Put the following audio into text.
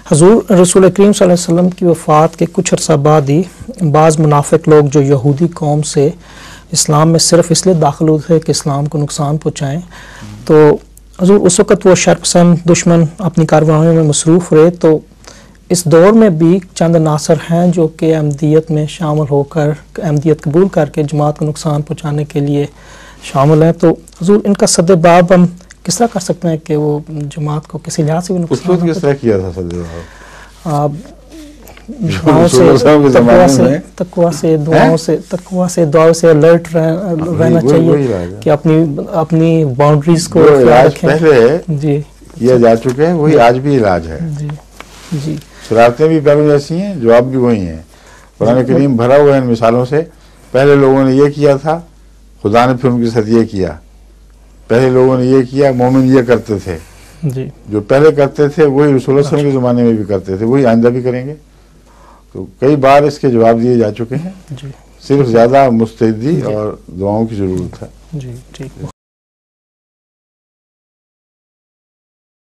हजूर रसूल करीम सल्लल्लाहु अलैहि वसल्लम की वफ़ात के कुछ अर्सा बाद ही बाज़ मुनाफिक लोग जो यहूदी कौम से इस्लाम में सिर्फ इसलिए दाखिल हुए थे कि इस्लाम को नुकसान पहुँचाएँ, तो हजूर उस वक़्त वो शरपसंद दुश्मन अपनी कार्रवाइयों में मसरूफ़ रहे। तो इस दौर में भी चंद नासर हैं जो कि अहमदियत में शामिल होकर अहमदियत कबूल करके जमात को नुकसान पहुँचाने के लिए शामिल हैं। तो हजूर इनका सद्देबाब हम किस तरह कर सकते हैं कि वो जमात को किसी लिहाज से भी नुकसान किस तरह किया था सद्देबाब? दुआओं से दुआओं से अलर्ट रहना चाहिए कि अपनी बाउंड्रीज को रखें। पहले जी किया जा चुके हैं, वही आज भी इलाज है। जी जी शरारतें भी पहले जैसी हैं, जवाब भी वही हैं। कुरान करीम भरा हुआ है इन मिसालों से। पहले लोगों ने ये किया था, खुदा ने फिर उनके साथ ये किया। पहले लोगों ने ये किया, मोमिन ये करते थे। जी जो पहले करते थे वही रसूल सल्लल्लाहु अलैहि वसल्लम के ज़माने में भी करते थे, वही आइंदा भी करेंगे। तो कई बार इसके जवाब दिए जा चुके हैं। जी सिर्फ ज़्यादा मुस्तैदी और दुआओं की ज़रूरत है। जी ठीक।